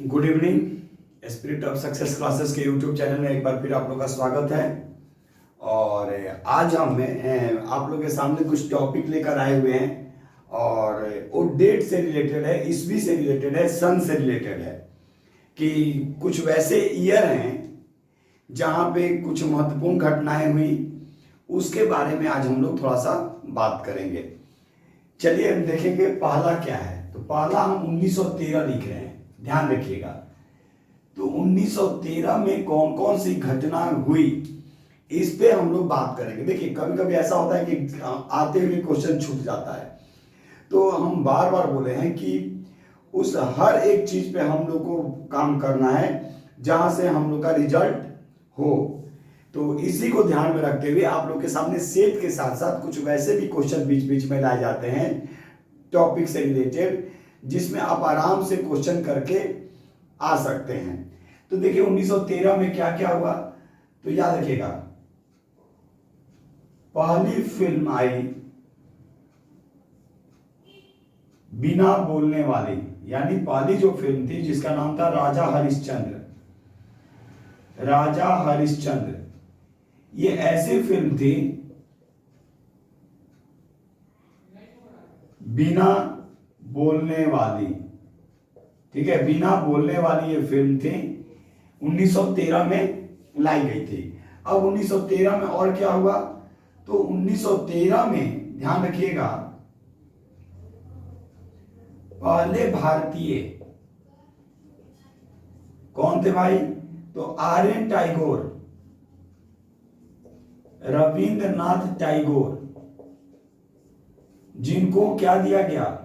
Good evening. Spirit of success classes के YouTube channel में एक बार फिर आप लोग का स्वागत है। और आज हम आप लोग के सामने कुछ टॉपिक लेकर आए हुए हैं और वो डेट से रिलेटेड है, ईस्वी से रिलेटेड है, सन से रिलेटेड है कि कुछ वैसे ईयर हैं जहाँ पे कुछ महत्वपूर्ण घटनाएं हुई, उसके बारे में आज हम लोग थोड़ा सा बात करेंगे। चलिए हम देखेंगे पहला क्या है। तो पहला हम 1913 लिख रहे हैं, ध्यान रखिएगा। तो 1913 में कौन कौन सी घटना हुई इस पे हम लोग बात करेंगे। देखिए कभी कभी ऐसा होता है कि आते हुए क्वेश्चन छूट जाता है, तो हम बार बार बोले हैं कि उस हर एक चीज पे हम लोग को काम करना है जहां से हम लोग का रिजल्ट हो। तो इसी को ध्यान में रखते हुए आप लोग के सामने सेट के साथ साथ कुछ वैसे भी क्वेश्चन बीच बीच में लाए जाते हैं टॉपिक से रिलेटेड, जिसमें आप आराम से क्वेश्चन करके आ सकते हैं। तो देखिए 1913 में क्या क्या हुआ, तो याद रखिएगा पहली फिल्म आई बिना बोलने वाली, यानी पहली जो फिल्म थी जिसका नाम था राजा हरिश्चंद्र। राजा हरिश्चंद्र ये ऐसी फिल्म थी बिना बोलने वाली, ठीक है, बिना बोलने वाली ये फिल्म थी, 1913 में लाई गई थी। अब 1913 में और क्या हुआ, तो 1913 में ध्यान रखिएगा पहले भारतीय कौन थे भाई, तो आर.एन. टैगोर, रविंद्रनाथ टैगोर, जिनको क्या दिया गया,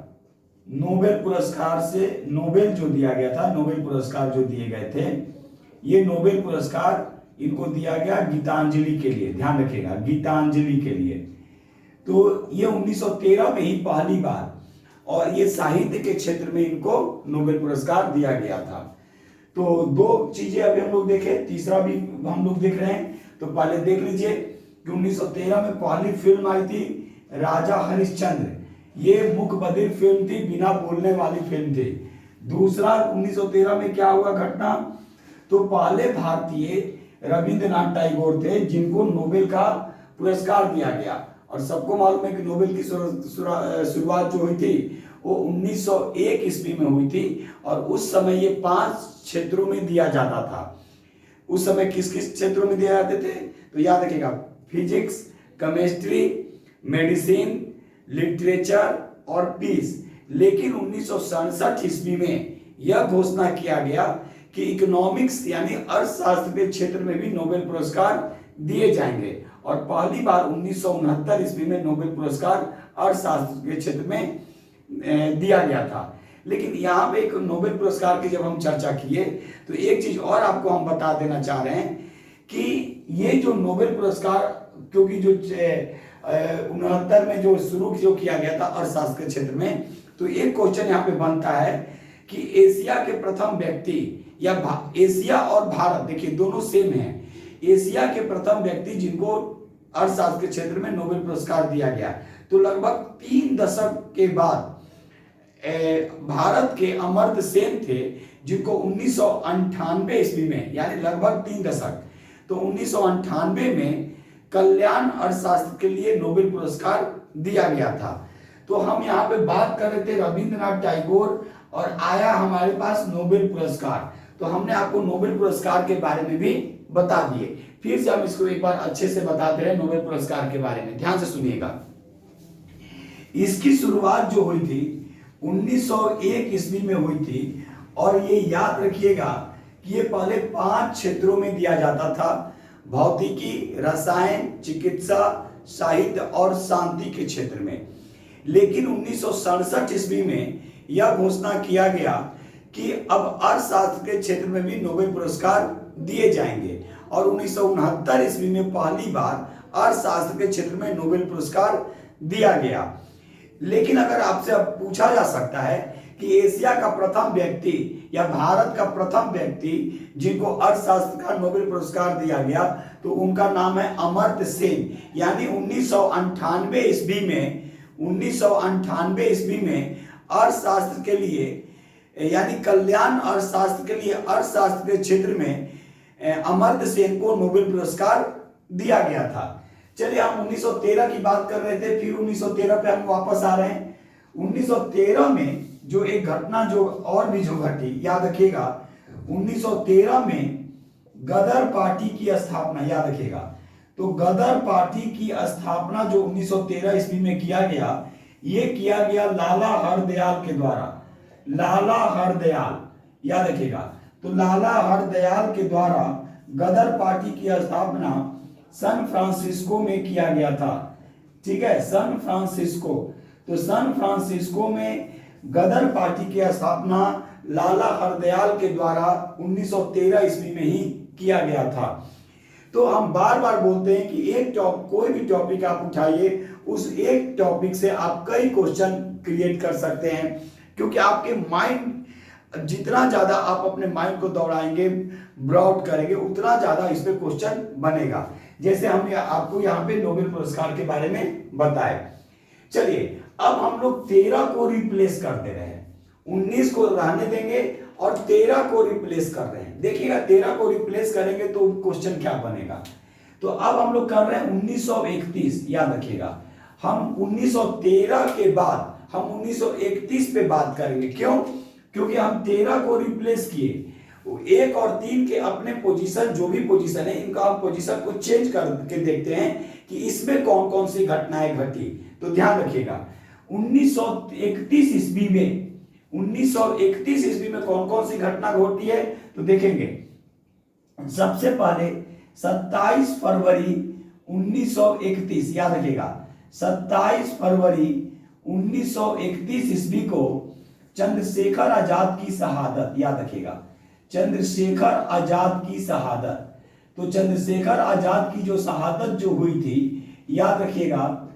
नोबेल पुरस्कार से, नोबेल जो दिया गया था, नोबेल पुरस्कार जो दिए गए थे, ये नोबेल पुरस्कार इनको दिया गया गीतांजलि के लिए। ध्यान रखिएगा गीतांजलि के लिए। तो ये 1913 में ही पहली बार, और ये साहित्य के क्षेत्र में इनको नोबेल पुरस्कार दिया गया था। तो दो चीजें अभी हम लोग देखे, तीसरा भी हम लोग देख रहे हैं। तो पहले देख लीजिए कि 1913 में पहली फिल्म आई थी राजा हरिश्चंद्र, ये मुख्य बधिर फिल्म थी, बिना बोलने वाली फिल्म थी। दूसरा 1913 में क्या हुआ घटना, तो पहले भारतीय रविंद्रनाथ टैगोर थे जिनको नोबेल का पुरस्कार दिया गया। और सबको मालूम है कि नोबेल की शुरुआत जो हुई थी वो 1901 ईस्वी में हुई थी, और उस समय ये 5 क्षेत्रों में दिया जाता था। उस समय किस किस क्षेत्रों में दिए जाते थे, तो याद रखिएगा फिजिक्स, केमिस्ट्री, मेडिसिन, लिटरेचर और पीस। लेकिन 1967 ईस्वी में यह घोषणा किया गया कि इकोनॉमिक्स यानी अर्थशास्त्र के क्षेत्र में भी नोबेल पुरस्कार दिए जाएंगे, और पहली बार 1969 ईस्वी में नोबेल पुरस्कार अर्थशास्त्र के क्षेत्र में दिया गया था। लेकिन यहाँ पे एक नोबेल पुरस्कार की जब हम चर्चा किए तो एक चीज और आपको हम बता देना चाह रहे हैं कि ये जो नोबेल पुरस्कार, क्योंकि जो 69 में जो शुरू जो किया गया था अर्थशास्त्र के क्षेत्र में, तो एक क्वेश्चन यहाँ पे बनता है कि एशिया के प्रथम व्यक्ति, या एशिया और भारत देखिए दोनों सेम है, एशिया के प्रथम व्यक्ति जिनको अर्थशास्त्र के क्षेत्र में नोबेल पुरस्कार दिया गया। तो लगभग 3 दशक के बाद भारत के अमर्त्य सेन थे, जिनको 1998 ईस्वी में, यानी लगभग 3 दशक, तो 1998 में कल्याण अर्थशास्त्र के लिए नोबेल पुरस्कार दिया गया था। तो हम यहाँ पे बात कर रहे थे रविंद्रनाथ टैगोर, और आया हमारे पास नोबेल पुरस्कार। तो हमने आपको नोबेल पुरस्कार के बारे में भी बता दिए, फिर से हम इसको एक बार अच्छे से बताते हैं नोबेल पुरस्कार के बारे में, ध्यान से सुनिएगा। इसकी शुरुआत जो हुई थी 1901 ईस्वी में हुई थी, और ये याद रखिएगा कि ये पहले 5 क्षेत्रों में दिया जाता था, भौतिकी, रसायन, चिकित्सा, साहित्य और शांति के क्षेत्र में। लेकिन 1967 ईस्वी में यह घोषणा किया गया कि अब अर्थशास्त्र के क्षेत्र में भी नोबेल पुरस्कार दिए जाएंगे, और 1969 ईस्वी में पहली बार अर्थशास्त्र के क्षेत्र में नोबेल पुरस्कार दिया गया। लेकिन अगर आपसे अब पूछा जा सकता है कि एशिया का प्रथम व्यक्ति या भारत का प्रथम व्यक्ति जिनको अर्थशास्त्र का नोबेल पुरस्कार दिया गया, तो उनका नाम है अमर्त्य सेन। यानी 1998 ईस्वी में, 1998 ईस्वी में अर्थशास्त्र के लिए यानी कल्याण अर्थशास्त्र के लिए अर्थशास्त्र के क्षेत्र में अमर्त्य सेन को नोबेल पुरस्कार दिया गया था। चलिए हम 1913 की बात कर रहे थे, फिर 1913 पे हम वापस आ रहे हैं। 1913 में जो एक घटना जो और भी जो घटी, याद रखिएगा 1913 में गदर पार्टी की स्थापना, याद रखिएगा। तो गदर पार्टी की स्थापना जो 1913 ईस्वी में किया गया, ये किया गया लाला हरदयाल के द्वारा। लाला हरदयाल, याद रखिएगा। तो लाला हरदयाल के द्वारा गदर पार्टी की स्थापना सैन फ्रांसिस्को में किया गया था। ठीक है, सैन फ्रांसिस्को। तो सैन फ्रांसिस्को में गदर पार्टी की स्थापना लाला हरदयाल के द्वारा 1913 ईस्वी में ही किया गया था। तो हम बार बार बोलते हैं कि एक कोई भी टॉपिक आप उठाइए, उस एक टॉपिक से आप कई क्वेश्चन क्रिएट कर सकते हैं, क्योंकि आपके माइंड जितना ज्यादा आप अपने माइंड को दौड़ाएंगे, ब्रॉड करेंगे, उतना ज्यादा इस पे क्वेश्चन बनेगा। जैसे हम आपको यहाँ पे नोबेल पुरस्कार के बारे में बताए। चलिए अब हम लोग 13 को रिप्लेस कर दे रहे हैं, 19 को रहने देंगे और 13 को रिप्लेस कर रहे हैं। देखिएगा 13 को रिप्लेस करेंगे तो क्वेश्चन क्या बनेगा। तो अब हम लोग कर रहे हैं 1931, याद रखिएगा। हम 1913 के बाद हम 1931 पे बात करेंगे। क्यों? क्योंकि हम 13 को रिप्लेस किए, 1 और 3 के अपने पोजीशन, जो भी पोजीशन है, इनका हम पोजीशन को चेंज करके देखते हैं कि इसमें कौन कौन सी घटनाएं घटी। तो ध्यान रखिएगा 1931 ईस्वी में, 1931 ईस्वी में कौन कौन सी घटना घटी है तो देखेंगे। सबसे पहले 27 फरवरी 1931, याद रखिएगा 27 फरवरी 1931 ईस्वी को चंद्रशेखर आजाद की शहादत, याद रखिएगा चंद्रशेखर आजाद की शहादत। तो चंद्रशेखर आजाद की जो शहादत जो हुई थी, याद रखिएगा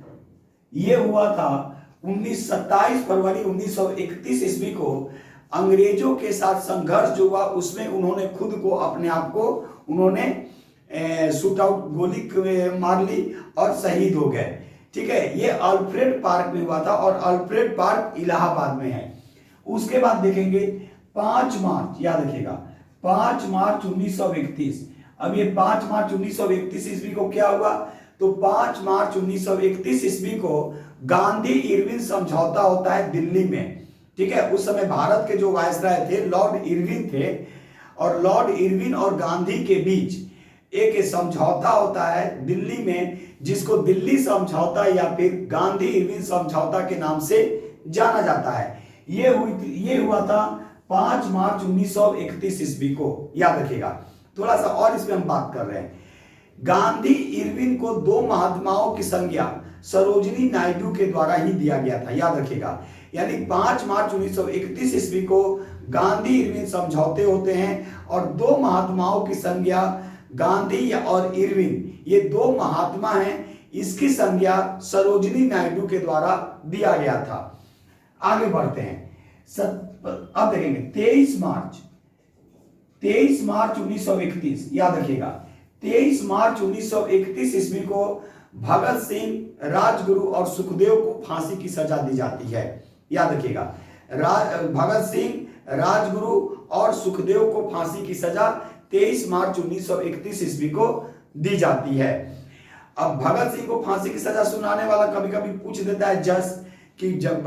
ये हुआ था 27 फरवरी 1931 ईस्वी को। अंग्रेजों के साथ संघर्ष जो हुआ उसमें उन्होंने खुद को, अपने आप को उन्होंने शूट आउट, गोली मार ली और शहीद हो गए। ठीक है, ये अल्फ्रेड पार्क में हुआ था और अल्फ्रेड पार्क इलाहाबाद में है। उसके बाद देखेंगे 5 मार्च, याद रखिएगा 5 मार्च 1931। अब ये 5 मार्च 1931 ईस्वी को क्या हुआ, तो 5 मार्च 1931 ईस्वी को गांधी इरविन समझौता होता है दिल्ली में। ठीक है, उस समय भारत के जो वायसराय थे लॉर्ड इरविन थे, और लॉर्ड इरविन और गांधी के बीच एक समझौता होता है दिल्ली में, जिसको दिल्ली समझौता या फिर गांधी इरविन समझौता के नाम से जाना जाता है। ये हुआ था 5 मार्च 1931 ईस्वी को, याद रखिएगा। थोड़ा सा और इसमें हम बात कर रहे हैं। गांधी इरविन को 2 महात्माओं की संज्ञा सरोजिनी नायडू के द्वारा ही दिया गया था, याद रखिएगा। यानी 5 मार्च 1931 ईस्वी को गांधी इरविन समझौते होते हैं और 2 महात्माओं की संज्ञा, गांधी और इरविन, ये 2 महात्मा हैं, इसकी संज्ञा सरोजिनी नायडू के द्वारा दिया गया था। आगे बढ़ते हैं। अब देखेंगे 23 मार्च 1931, याद रखिएगा 23 मार्च 1931 ईस्वी को भगत सिंह, राजगुरु और सुखदेव को फांसी की सजा दी जाती है, याद रखिएगा। भगत सिंह, राजगुरु और सुखदेव को फांसी की सजा 23 मार्च 1931 ईस्वी को दी जाती है। अब भगत सिंह को फांसी की सजा सुनाने वाला कभी कभी पूछ देता है जज कि जब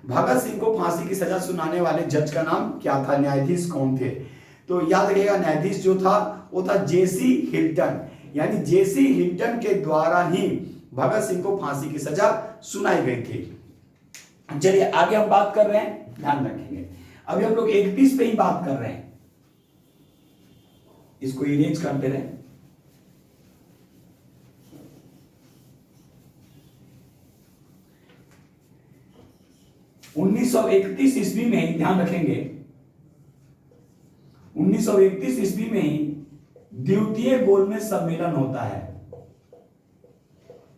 भगत सिंह को फांसी की सजा सुनाने वाले जज का नाम क्या था, न्यायाधीश कौन थे। तो याद रखिएगा न्यायाधीश जो था वो था जेसी हिल्टन, यानी जेसी हिल्टन के द्वारा ही भगत सिंह को फांसी की सजा सुनाई गई थी। चलिए आगे हम बात कर रहे हैं, ध्यान रखेंगे। अभी हम लोग 31 पे ही बात कर रहे हैं, इसको इरेज करते रहे। उन्नीस सौ 31 ईस्वी में ही, ध्यान रखेंगे 1931 ईस्वी में ही द्वितीय गोलमेज सम्मेलन होता है।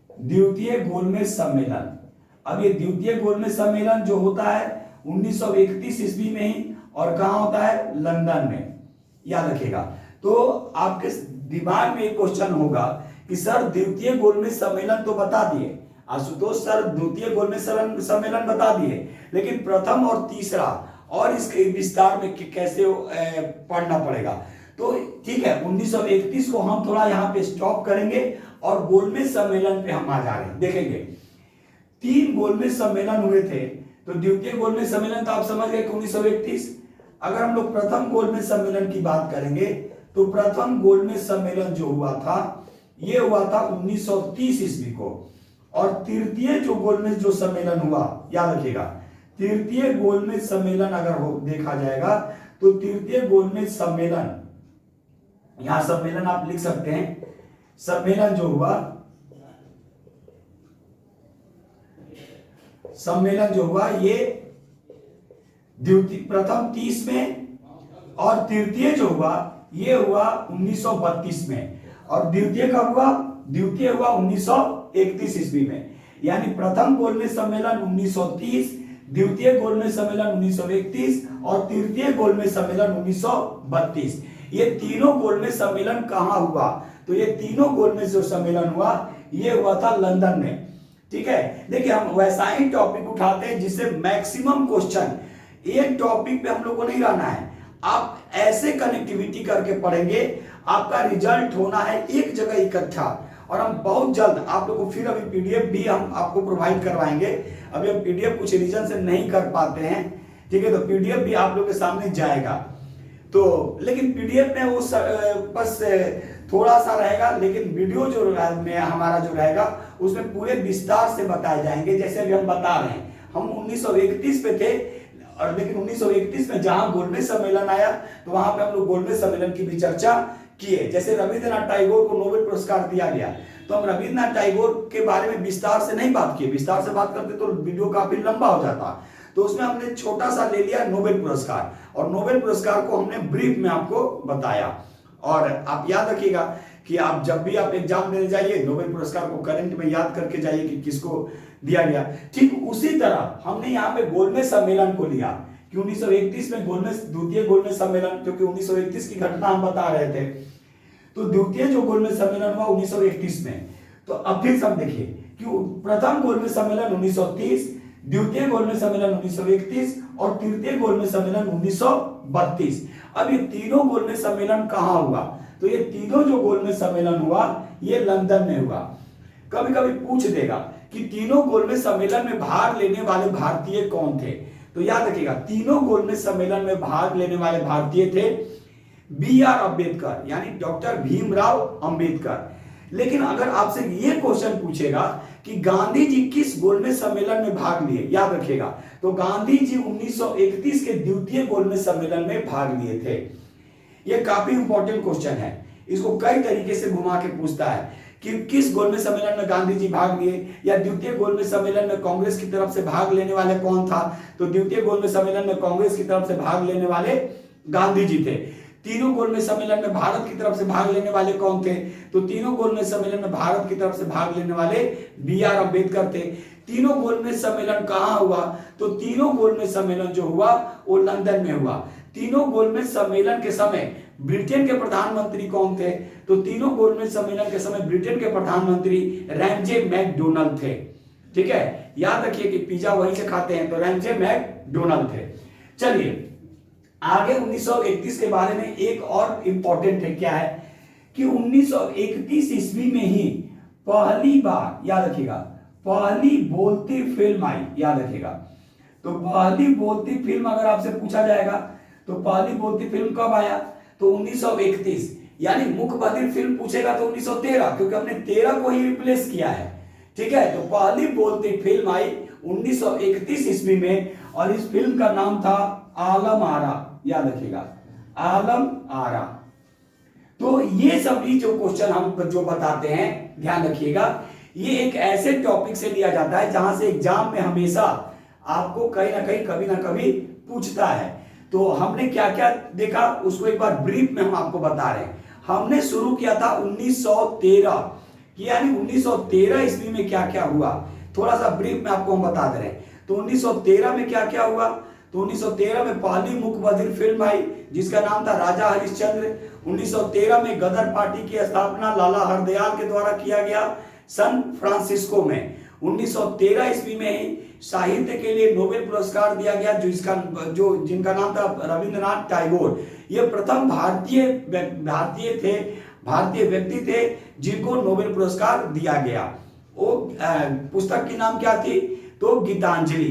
द्वितीय गोलमेज सम्मेलन, अब ये द्वितीय गोलमेज सम्मेलन जो होता है 1931 ईस्वी में ही, और कहां होता है, लंदन में, याद रखिएगा। तो आपके दिमाग में एक क्वेश्चन होगा कि सर द्वितीय गोलमेज सम्मेलन तो बता दिए आशुतोष सर, द्वितीय गोलमेज सम्मेलन बता दिए, लेकिन प्रथम और तीसरा और इसके विस्तार में कैसे पढ़ना पड़ेगा। तो ठीक है, 1931 को हम थोड़ा यहाँ पे स्टॉप करेंगे और गोलमेज सम्मेलन पे हम आ जा रहे हैं। देखेंगे 3 गोलमेज सम्मेलन हुए थे। तो द्वितीय गोलमेज सम्मेलन तो आप समझ गए 1931। अगर हम लोग प्रथम गोलमेज सम्मेलन की बात करेंगे तो प्रथम गोलमेज सम्मेलन जो हुआ था ये हुआ था 1930 ईस्वी को। और तृतीय जो गोलमेज जो सम्मेलन हुआ, याद रखिएगा, तृतीय गोलमेज सम्मेलन अगर देखा जाएगा तो तृतीय गोलमेज सम्मेलन, यहां सम्मेलन आप लिख सकते हैं, सम्मेलन जो हुआ, सम्मेलन जो हुआ ये प्रथम 30 में और तृतीय जो हुआ ये हुआ 1932 में। और द्वितीय कब हुआ? द्वितीय हुआ 1931 ईस्वी में। यानी प्रथम गोलमेज सम्मेलन 1930, द्वितीय गोलमेज सम्मेलन 1931 और तृतीय गोलमेज सम्मेलन 1932। ये तीनों गोलमेज सम्मेलन कहां हुआ? तो ये तीनों गोलमेज जो सम्मेलन हुआ ये हुआ था लंदन में। ठीक है, देखिए हम वैसा ही टॉपिक उठाते हैं जिससे मैक्सिमम क्वेश्चन, एक टॉपिक पे हम लोग को नहीं रहना है, आप ऐसे कनेक्टिविटी करके पढ़ेंगे, आपका रिजल्ट होना है एक जगह इकट्ठा। और हम बहुत जल्द आप लोगों को फिर अभी पीडीएफ भी हम आपको प्रोवाइड करवाएंगे। अभी हम पीडीएफ कुछ रीजन से नहीं कर पाते हैं, ठीक है, तो पीडीएफ भी आप लोग के सामने जाएगा। तो लेकिन पीडीएफ में वो बस थोड़ा सा रहेगा, लेकिन वीडियो जो में हमारा जो रहेगा उसमें पूरे विस्तार से बताए जाएंगे। जैसे अभी हम बता रहे हैं, हम 1931 पे थे, और लेकिन 1931 में जहां गोलमेज सम्मेलन आया तो वहां पे हम लोग गोलमेज सम्मेलन की भी चर्चा किए। जैसे रविंद्रनाथ टैगोर को नोबेल पुरस्कार दिया गया, तो हम रविंद्रनाथ टैगोर के बारे में विस्तार से नहीं बात किए, विस्तार से बात करते तो वीडियो काफी लंबा हो जाता। तो उसमें हमने छोटा सा ले लिया नोबेल पुरस्कार, और नोबेल पुरस्कार को हमने ब्रीफ में आपको बताया। और आप याद रखिएगा कि आप जब भी आप एग्जाम देने जाइए नोबेल पुरस्कार को करंट में याद करके जाइए कि किसको दिया गया। ठीक उसी तरह हमने यहाँ पे गोलमेज सम्मेलन को लिया कि 1931 में गोलमेज, द्वितीय गोलमेज सम्मेलन, क्योंकि 1931 की घटना हम बता रहे थे, तो द्वितीय जो गोलमेज सम्मेलन हुआ 1931 में। तो अब फिर सब देखिए कि प्रथम गोलमेज सम्मेलन 1930, द्वितीय गोलमेज सम्मेलन 1931 और तृतीय गोलमेज सम्मेलन 1932। अब ये तीनों गोलमेज सम्मेलन कहां हुआ? तो ये तीनों जो गोलमेज सम्मेलन हुआ ये लंदन में हुआ। कभी कभी पूछ देगा कि तीनों गोलमेज सम्मेलन में भाग लेने वाले भारतीय कौन थे? तो याद रखिएगा तीनों गोलमेज सम्मेलन में भाग लेने वाले भारतीय थे B.R. अम्बेडकर, यानी डॉक्टर भीमराव अंबेडकर। लेकिन अगर आपसे ये क्वेश्चन पूछेगा कि गांधी जी किस गोलमेज सम्मेलन में भाग लिए, याद रखिएगा तो गांधी जी 1931 के द्वितीय गोलमेज सम्मेलन में भाग लिए थे। ये काफी इंपॉर्टेंट क्वेश्चन है, इसको कई तरीके से घुमा के पूछता है कि किस गोलमेज सम्मेलन में गांधी जी भाग लिए, या द्वितीय गोलमेज सम्मेलन में कांग्रेस की तरफ से भाग लेने वाले कौन था? तो द्वितीय गोलमेज सम्मेलन में कांग्रेस की तरफ से भाग लेने वाले गांधी जी थे। तीनों गोलमेज सम्मेलन में भारत की तरफ से भाग लेने वाले कौन थे? तो तीनों गोलमेज सम्मेलन में भारत की तरफ से भाग लेने वाले B.R. अम्बेडकर थे। तीनों गोलमेज सम्मेलन कहां हुआ? तो तीनों गोलमेज सम्मेलन जो हुआ वो लंदन में हुआ। तीनों गोलमेज सम्मेलन के समय ब्रिटेन के प्रधानमंत्री कौन थे? तो तीनों गोलमेज सम्मेलन के समय ब्रिटेन के प्रधानमंत्री रैमजे मैकडोनाल्ड थे। ठीक है, याद रखिए कि पिज्जा वहीं से खाते हैं, तो रैमजे मैकडोनाल्ड थे। चलिए आगे 1931 के बारे में एक और इंपॉर्टेंट है, क्या है कि 1931 ईस्वी में ही पहली बार, याद रखिएगा, पहली बोलती फिल्म आई। याद रखिएगा तो पहली बोलती फिल्म अगर आपसे पूछा जाएगा तो पहली बोलती फिल्म कब आया? तो 1931। यानी मुख्य बधिर फिल्म पूछेगा तो 1913, क्योंकि हमने 13 को ही रिप्लेस किया है। ठीक है, तो पहली बोलती फिल्म आई 1931 ईस्वी में, और इस फिल्म का नाम था आलम आरा। याद रखिएगा आलम आरा। तो ये सभी जो क्वेश्चन हम जो बताते हैं ध्यान रखिएगा, ये एक ऐसे टॉपिक से लिया जाता है जहां से एग्जाम में हमेशा आपको कहीं ना कहीं कभी ना कभी पूछता है। तो हमने क्या क्या देखा उसको एक बार ब्रीफ में हम आपको बता रहे हैं। हमने शुरू किया था 1913, यानी 1913 ईस्वी में क्या क्या हुआ, थोड़ा सा ब्रीफ में आपको हम बता दे रहे हैं। तो 1913 में क्या क्या हुआ? तो 1913 में पहली मुख्य बधिर फिल्म आई जिसका नाम था राजा हरिश्चंद्र। 1913 में गदर पार्टी की स्थापना लाला हरदयाल के द्वारा किया गया सन फ्रांसिस्को में। 1913 ईस्वी में ही साहित्य के लिए नोबेल पुरस्कार दिया गया, जिनका नाम था रविंद्रनाथ टैगोर। ये प्रथम भारतीय व्यक्ति थे जिनको नोबेल पुरस्कार दिया गया। वो पुस्तक की नाम क्या थी? तो गीतांजलि।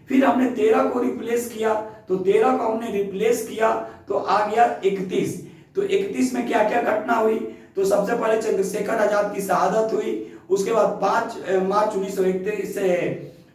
फिर हमने 13 को रिप्लेस किया, तो 13 को हमने रिप्लेस किया तो आ गया 31। तो 31 में क्या क्या घटना हुई? तो सबसे पहले चंद्रशेखर आजाद की शहादत हुई, उसके बाद 5 मार्च 1931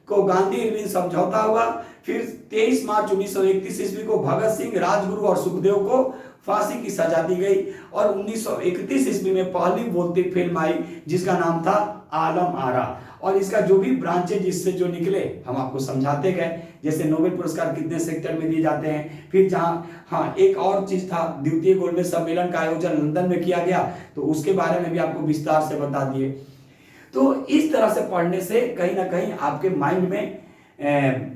को गांधी इरविन समझौता हुआ, फिर 23 मार्च 1931 ईस्वी को भगत सिंह, राजगुरु और सुखदेव को फांसी की सजा दी गई, और 1931 ईस्वी में पहली बोलती फिल्म आई जिसका नाम था आलम आरा। और इसका जो भी ब्रांचेज इससे जो निकले हम आपको समझाते गए, जैसे नोबेल पुरस्कार कितने सेक्टर में दिए जाते हैं। फिर जहाँ हाँ एक और चीज था, द्वितीय गोल्डन सम्मेलन का आयोजन लंदन में किया गया, तो उसके बारे में भी आपको विस्तार से बता दिए। तो इस तरह से पढ़ने से कहीं ना कहीं आपके माइंड में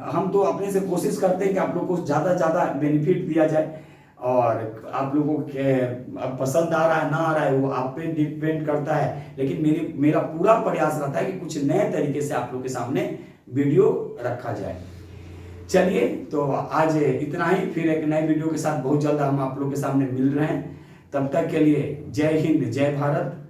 हम तो अपने से कोशिश करते हैं कि आप लोगों को ज़्यादा से ज़्यादा बेनिफिट दिया जाए, और आप लोगों को पसंद आ रहा है ना आ रहा है वो आप पे डिपेंड करता है, लेकिन मेरा पूरा प्रयास रहता है कि कुछ नए तरीके से आप लोग के सामने वीडियो रखा जाए। चलिए, तो आज इतना ही, फिर एक नए वीडियो के साथ बहुत जल्द हम आप लोग के सामने मिल रहे हैं। तब तक के लिए जय हिंद, जय भारत।